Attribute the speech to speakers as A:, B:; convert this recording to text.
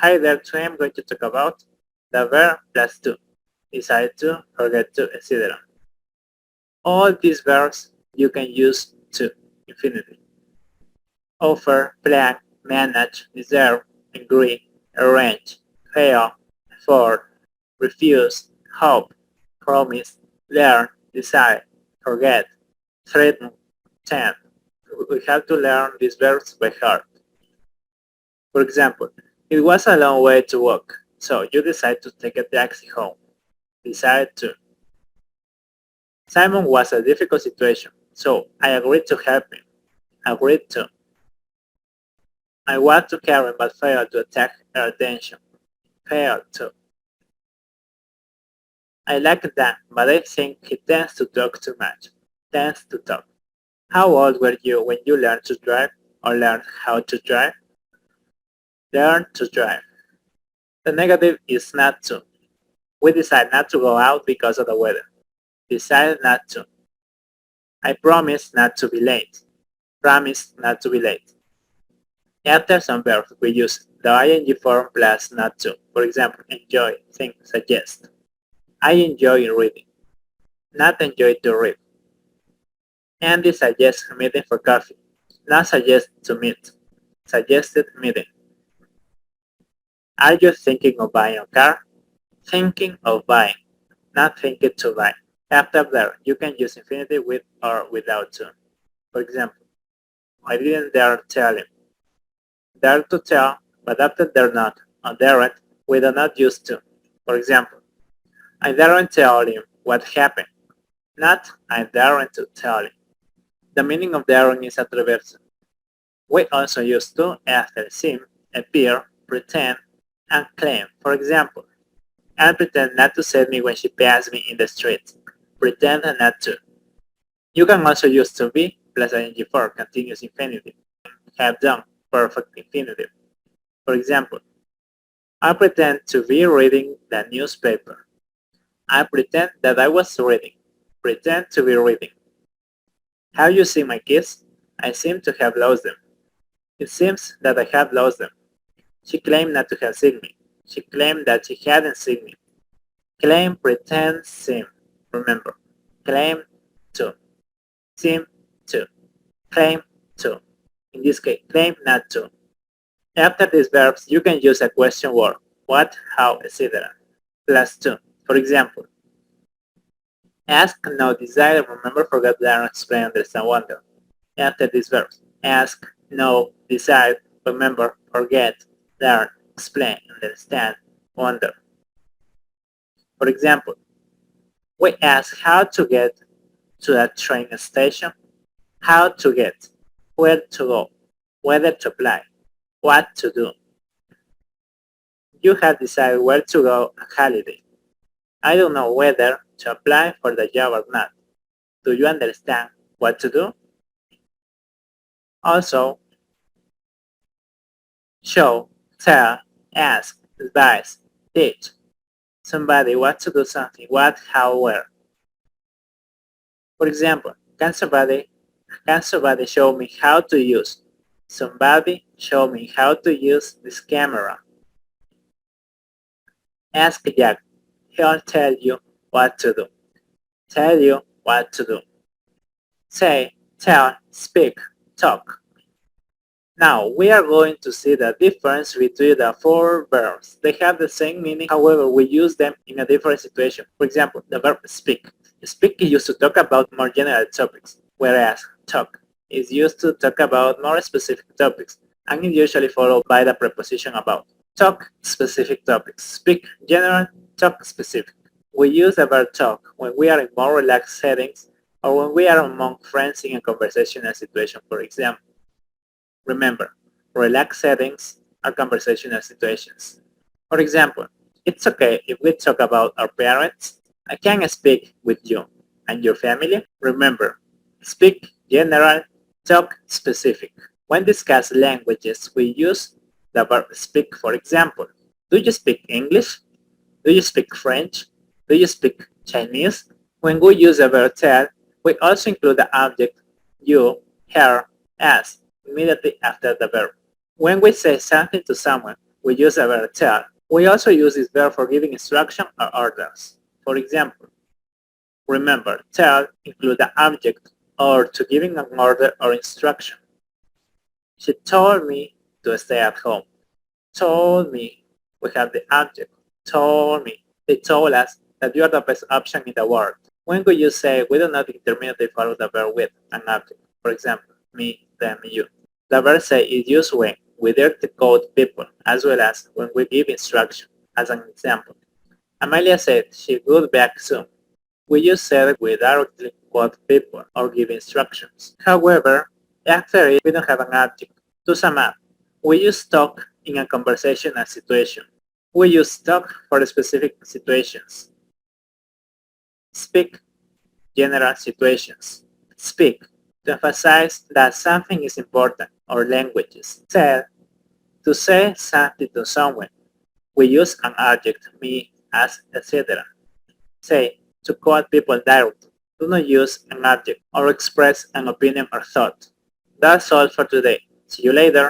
A: Hi there, today I'm going to talk about the verb plus to, decide to, forget to, etc. All these verbs you can use to infinitive. Offer, plan, manage, deserve, agree, arrange, fail, afford, refuse, hope, promise, learn, decide, forget, threaten, tempt. We have to learn these verbs by heart. For example, it was a long way to walk, so you decide to take a taxi home. Decide to. Simon was a difficult situation, so I agreed to help him. Agreed to. I want to Karen but failed to attract her attention. Failed to. I like Dan, but I think he tends to talk too much. Tends to talk. How old were you when you learned to drive or learned how to drive? Learn to drive. The negative is not to. We decide not to go out because of the weather. Decide not to. I promise not to be late. Promise not to be late. After some verbs, we use the ing form plus not to. For example, enjoy, think, suggest. I enjoy reading. Not enjoy to read. Andy suggests meeting for coffee. Not suggest to meet. Suggested meeting. Are you thinking of buying a car? Thinking of buying. Not thinking to buy. After there, you can use infinitive with or without to. For example, I didn't dare tell him. Dare to tell, but after dare not or daren't, we do not use to. For example, I daren't tell him what happened. Not I daren't to tell him. The meaning of daring is attraverso. We also use to after seem, appear, pretend, and claim. For example, Anne pretend not to see me when she passed me in the street. Pretend not to. You can also use to be plus ing for continuous infinitive. Have done perfect infinitive. For example, I pretend to be reading the newspaper. I pretend that I was reading. Pretend to be reading. Have you seen my kids? I seem to have lost them. It seems that I have lost them. She claimed not to have seen me. She claimed that she hadn't seen me. Claim, pretend, seem. Remember, claim to. Seem to. Claim to. In this case, claim not to. After these verbs, you can use a question word. What, how, etc. Plus to. For example, ask, know, desire, remember, forget, learn, explain, understand, wonder. After these verbs, ask, know, decide, remember, forget, learn, explain, understand, wonder. For example, we ask how to get to a train station, how to get, where to go, whether to apply, what to do. You have decided where to go on holiday. I don't know whether to apply for the job or not. Do you understand what to do? Also, show, tell, ask, advise, teach somebody what to do something, what, how, where. For example, can somebody show me how to use? Somebody show me how to use this camera. Ask Jack. He'll tell you what to do. Tell you what to do. Say, tell, speak, talk. Now, we are going to see the difference between the four verbs. They have the same meaning, however, we use them in a different situation. For example, the verb speak. Speak is used to talk about more general topics, whereas talk is used to talk about more specific topics, and is usually followed by the preposition about. Talk, specific topics. Speak, general, talk, specific. We use the verb talk when we are in more relaxed settings or when we are among friends in a conversational situation, for example. Remember, relaxed settings are conversational situations. For example, it's okay if we talk about our parents. I can speak with you and your family. Remember, speak general, talk specific. When discuss languages, we use the verb speak. For example, do you speak English? Do you speak French? Do you speak Chinese? When we use the verb tell, we also include the object you, her, us immediately after the verb. When we say something to someone, we use the verb tell. We also use this verb for giving instruction or orders. For example, remember, tell includes the object or to giving an order or instruction. She told me to stay at home. Told me, we have the object. Told me. They told us that you are the best option in the world. When could you say we do not intermittently follow the verb with an object? For example, me, them, you. The verb say is used when we dare to quote people, as well as when we give instruction. As an example, Amelia said she would be back soon. We use said we directly quote people or give instructions. However, after it, we don't have an object. To sum up, we use talk in a conversational situation. We use talk for specific situations. Speak, general situations. Speak, to emphasize that something is important, or languages. Tell, to say something to someone. We use an object, me, us, etc. Say, to quote people directly. Do not use an object or express an opinion or thought. That's all for today. See you later.